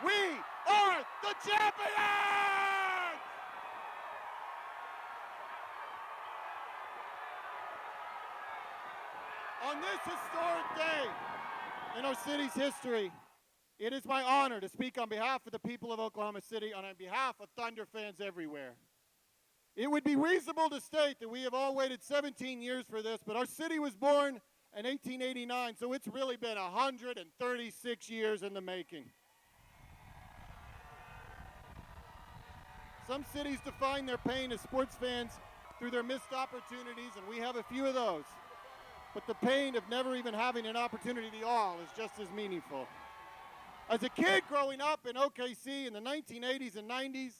We are the champions! On this historic day in our city's history, it is my honor to speak on behalf of the people of Oklahoma City and on behalf of Thunder fans everywhere. It would be reasonable to state that we have all waited 17 years for this, but our city was born in 1889, so it's really been 136 years in the making. Some cities define their pain as sports fans through their missed opportunities, and we have a few of those. But the pain of never even having an opportunity at all is just as meaningful. As a kid growing up in OKC in the 1980s and 90s,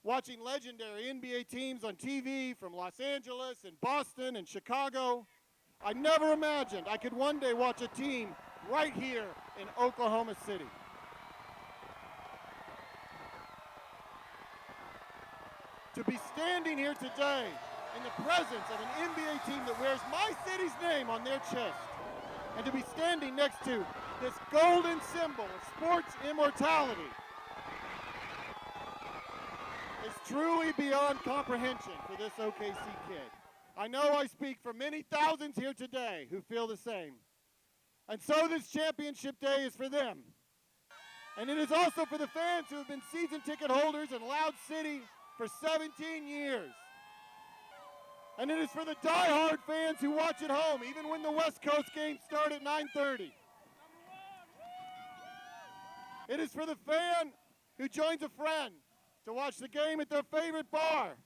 watching legendary NBA teams on TV from Los Angeles and Boston and Chicago, I never imagined I could one day watch a team right here in Oklahoma City. To be standing here today in the presence of an NBA team that wears my city's name on their chest, and to be standing next to this golden symbol of sports immortality is truly beyond comprehension for this OKC kid. I know I speak for many thousands here today who feel the same. And so this championship day is for them. And it is also for the fans who have been season ticket holders in Loud City for 17 years. And it is for the die-hard fans who watch at home, even when the West Coast games start at 9:30. It is for the fan who joins a friend to watch the game at their favorite bar,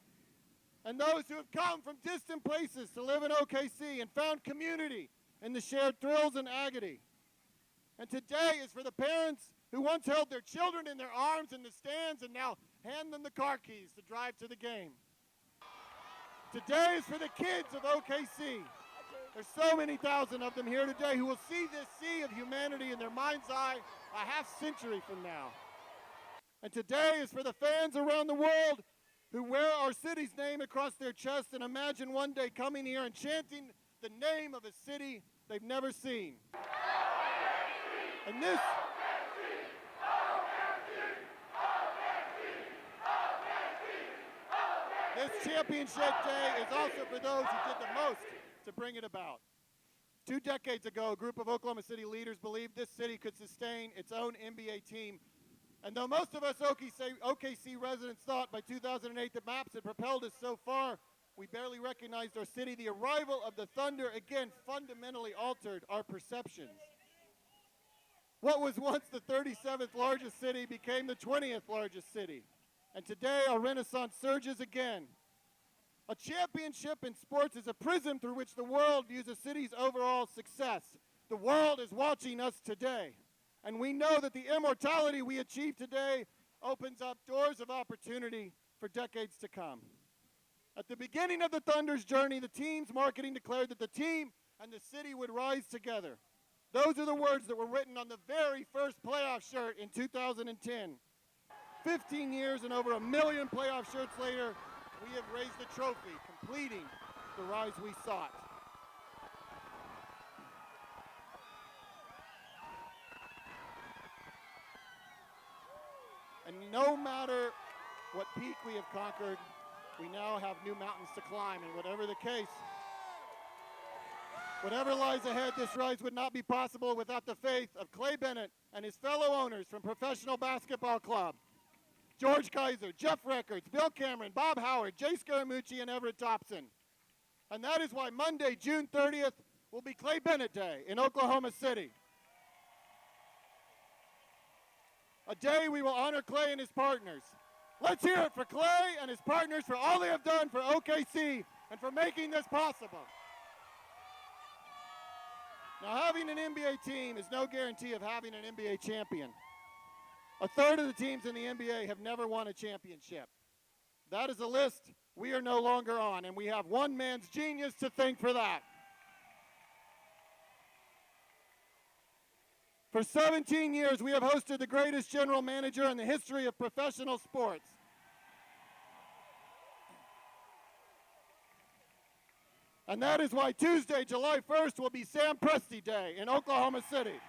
and those who have come from distant places to live in OKC and found community in the shared thrills and agony. And today is for the parents who once held their children in their arms in the stands and now hand them the car keys to drive to the game. Today is for the kids of OKC. There's so many thousand of them here today who will see this sea of humanity in their mind's eye a half century from now. And today is for the fans around the world who wear our city's name across their chest and imagine one day coming here and chanting the name of a city they've never seen. And this championship day is also for those who did the most to bring it about. 2 decades ago, a group of Oklahoma City leaders believed this city could sustain its own NBA team. And though most of us OKC residents thought by 2008 that maps had propelled us so far, we barely recognized our city. The arrival of the Thunder again fundamentally altered our perceptions. What was once the 37th largest city became the 20th largest city. And today our renaissance surges again. A championship in sports is a prism through which the world views a city's overall success. The world is watching us today. And we know that the immortality we achieve today opens up doors of opportunity for decades to come. At the beginning of the Thunder's journey, the team's marketing declared that the team and the city would rise together. Those are the words that were written on the very first playoff shirt in 2010. 15 years and over 1 million playoff shirts later, we have raised the trophy, completing the rise we sought. And no matter what peak we have conquered, we now have new mountains to climb, and whatever the case, whatever lies ahead, this rise would not be possible without the faith of Clay Bennett and his fellow owners from Professional Basketball Club. George Kaiser, Jeff Records, Bill Cameron, Bob Howard, Jay Scaramucci, and Everett Thompson. And that is why Monday, June 30th, will be Clay Bennett Day in Oklahoma City. A day we will honor Clay and his partners. Let's hear it for Clay and his partners for all they have done for OKC and for making this possible. Now, having an NBA team is no guarantee of having an NBA champion. A third of the teams in the NBA have never won a championship. That is a list we are no longer on, and we have one man's genius to thank for that. For 17 years, we have hosted the greatest general manager in the history of professional sports. And that is why Tuesday, July 1st, will be Sam Presti Day in Oklahoma City.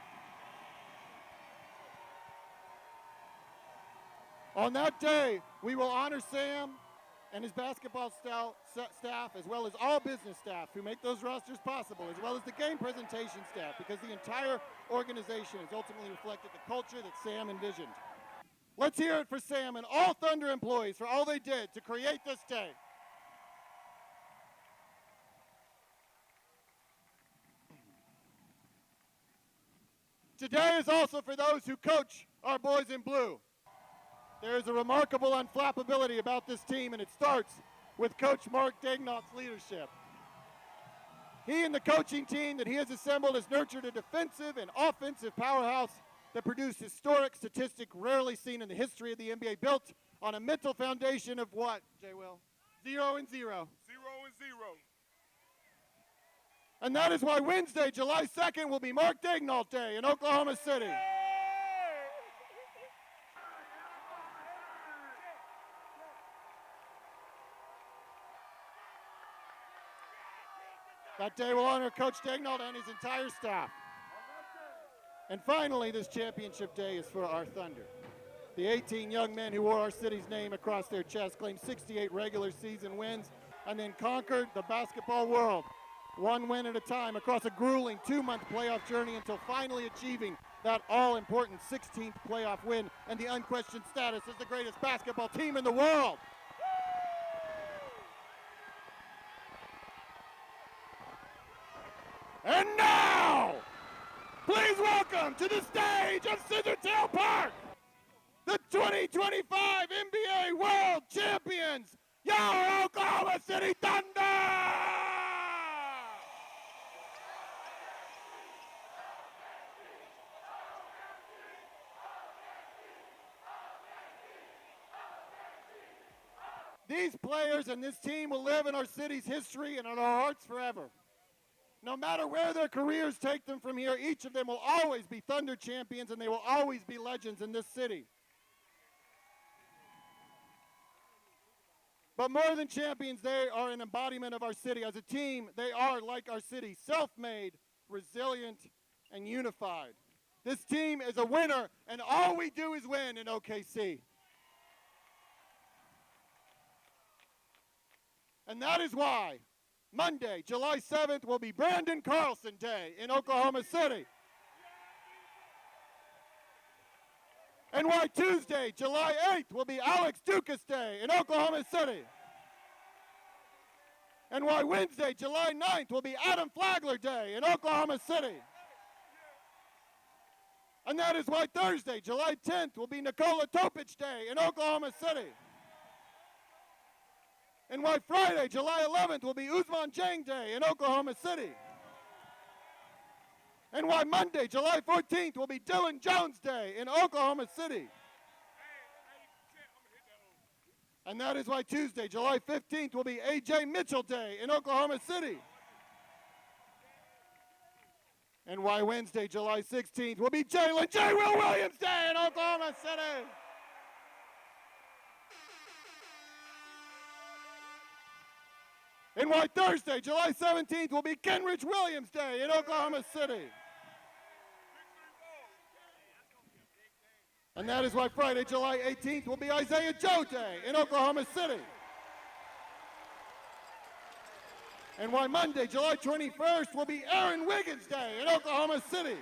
On that day, we will honor Sam and his basketball staff, as well as all business staff who make those rosters possible, as well as the game presentation staff, because the entire organization has ultimately reflected the culture that Sam envisioned. Let's hear it for Sam and all Thunder employees for all they did to create this day. Today is also for those who coach our boys in blue. There is a remarkable unflappability about this team, and it starts with Coach Mark Daignault's leadership. He and the coaching team that he has assembled has nurtured a defensive and offensive powerhouse that produced historic statistic rarely seen in the history of the NBA, built on a mental foundation of what, J. Will? 0 and 0. 0 and 0. And that is why Wednesday, July 2nd, will be Mark Daignault Day in Oklahoma City. That day will honor Coach Daignault and his entire staff. And finally, this championship day is for our Thunder. The 18 young men who wore our city's name across their chests claimed 68 regular season wins and then conquered the basketball world, one win at a time, across a grueling 2-month playoff journey until finally achieving that all-important 16th playoff win and the unquestioned status as the greatest basketball team in the world. And now, please welcome to the stage of Scissortail Park, the 2025 NBA World Champions, your Oklahoma City Thunder! These players and this team will live in our city's history and in our hearts forever. No matter where their careers take them from here, each of them will always be Thunder champions, and they will always be legends in this city. But more than champions, they are an embodiment of our city. As a team, they are, like our city, self-made, resilient, and unified. This team is a winner, and all we do is win in OKC. And that is why Monday, July 7th, will be Brandon Carlson Day in Oklahoma City. And why Tuesday, July 8th, will be Alex Dukas Day in Oklahoma City. And why Wednesday, July 9th, will be Adam Flagler Day in Oklahoma City. And that is why Thursday, July 10th, will be Nikola Topic Day in Oklahoma City. And why Friday, July 11th, will be Ousmane Dieng Day in Oklahoma City. And why Monday, July 14th, will be Dylan Jones Day in Oklahoma City. And that is why Tuesday, July 15th, will be A.J. Mitchell Day in Oklahoma City. And why Wednesday, July 16th, will be Jaylin Williams Day in Oklahoma City. And why Thursday, July 17th, will be Kenrich Williams Day in Oklahoma City. And that is why Friday, July 18th, will be Isaiah Joe Day in Oklahoma City. And why Monday, July 21st, will be Aaron Wiggins Day in Oklahoma City.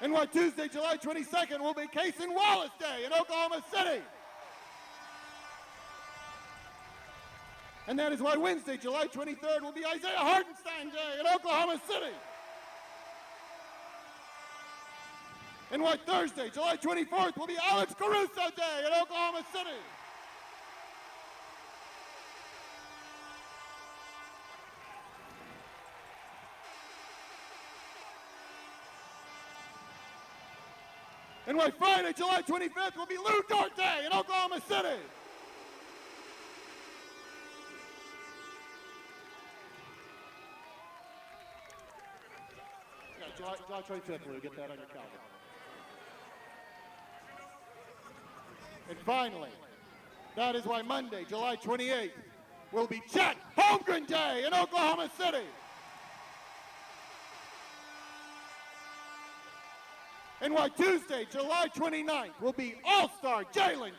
And why Tuesday, July 22nd, will be Cason Wallace Day in Oklahoma City. And that is why Wednesday, July 23rd, will be Isaiah Hartenstein Day in Oklahoma City. And why Thursday, July 24th, will be Alex Caruso Day in Oklahoma City. And why Friday, July 25th, will be Lou Dort Day in Oklahoma City. July 25th, we'll get that on your calendar. And finally, that is why Monday, July 28th, will be Chet Holmgren Day in Oklahoma City. And why Tuesday, July 29th will be All-Star Jalen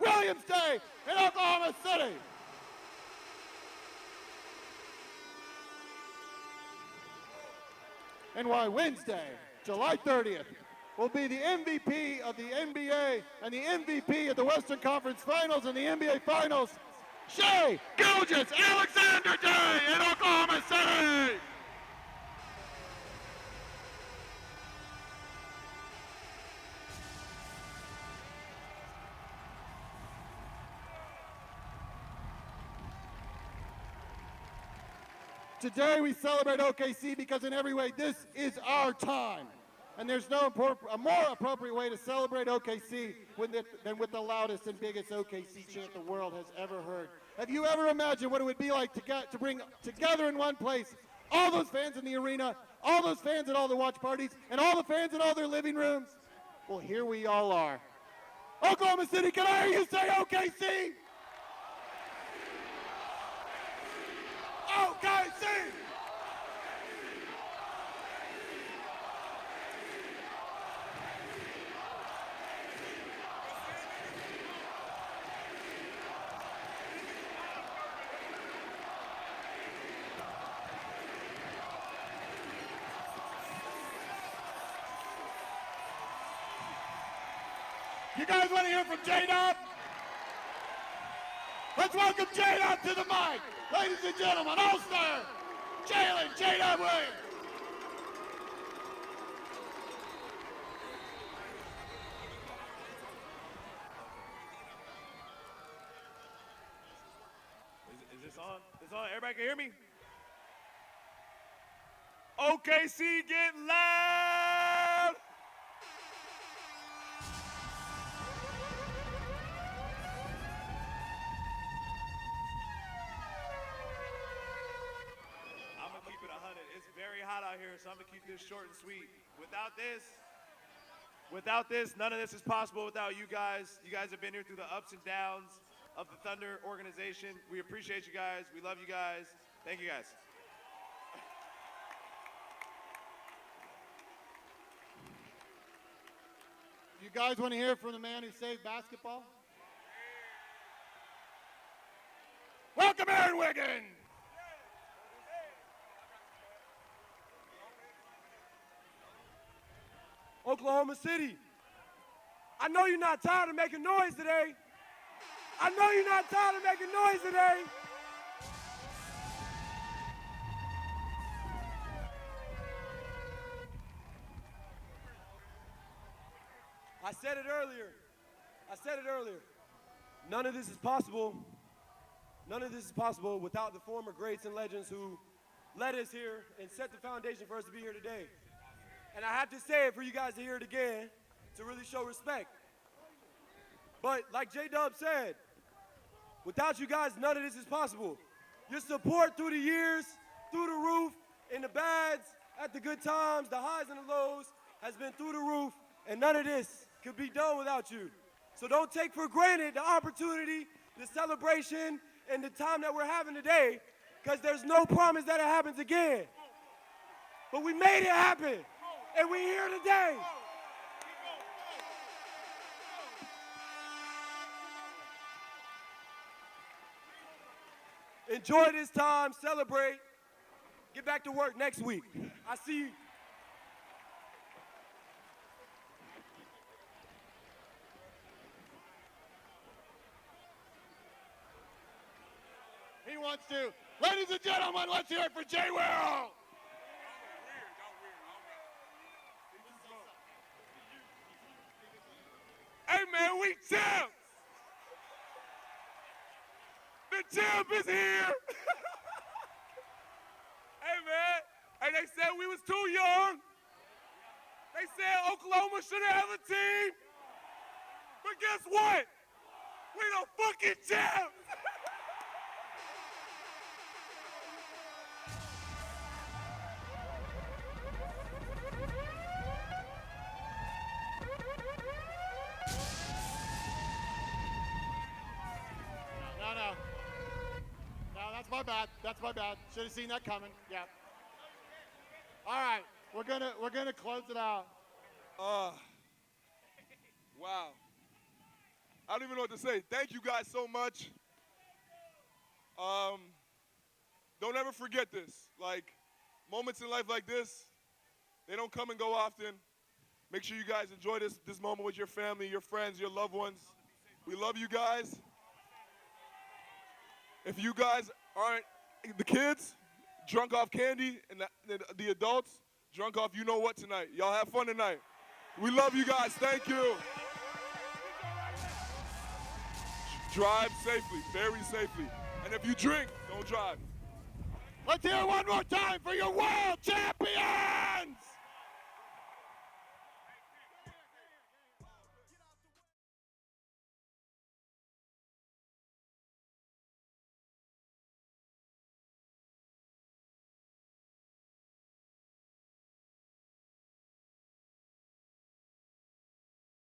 Williams Day in Oklahoma City. And why Wednesday, July 30th, will be the MVP of the NBA and the MVP of the Western Conference Finals and the NBA Finals, Shai Gilgeous-Alexander Day in Oklahoma City. Today we celebrate OKC because in every way this is our time. And there's a more appropriate way to celebrate OKC than with the loudest and biggest OKC chant the world has ever heard. Have you ever imagined what it would be like to bring together in one place all those fans in the arena, all those fans at all the watch parties, and all the fans in all their living rooms? Well, here we all are. Oklahoma City, can I hear you say OKC? OKC! You guys want to hear from J-Dub? Let's welcome J-Dub to the mic. Ladies and gentlemen, All-Star, Jaylin Williams. Is this on? Is on? Everybody can hear me? OKC, get loud! It's very hot out here, so I'm gonna keep this short and sweet. Without this, none of this is possible without you guys. You guys have been here through the ups and downs of the Thunder organization. We appreciate you guys. We love you guys. Thank you guys. You guys want to hear from the man who saved basketball? Welcome, Aaron Wiggins! Oklahoma City, I know you're not tired of making noise today. I know you're not tired of making noise today. I said it earlier. None of this is possible. None of this is possible without the former greats and legends who led us here and set the foundation for us to be here today. And I have to say it for you guys to hear it again, to really show respect. But like J-Dub said, without you guys, none of this is possible. Your support through the years, through the roof, in the bads, at the good times, the highs and the lows, has been through the roof, and none of this could be done without you. So don't take for granted the opportunity, the celebration, and the time that we're having today, because there's no promise that it happens again. But we made it happen. And we're here today. Enjoy this time, celebrate, get back to work next week. I see you. He wants to. Ladies and gentlemen, let's hear it for J. Will. Hey man, we champs! The champ is here! Hey man, hey, they said we was too young. They said Oklahoma shouldn't have a team. But guess what? We the fucking champs! That's my bad. Should have seen that coming. Yeah. All right, we're gonna close it out. Wow. I don't even know what to say. Thank you guys so much. Don't ever forget this. Like, moments in life like this, they don't come and go often. Make sure you guys enjoy this moment with your family, your friends, your loved ones. We love you guys. If you guys aren't, the kids, drunk off candy, and the adults, drunk off you know what tonight. Y'all have fun tonight. We love you guys. Thank you. Drive safely, very safely. And if you drink, don't drive. Let's hear it one more time for your world champion!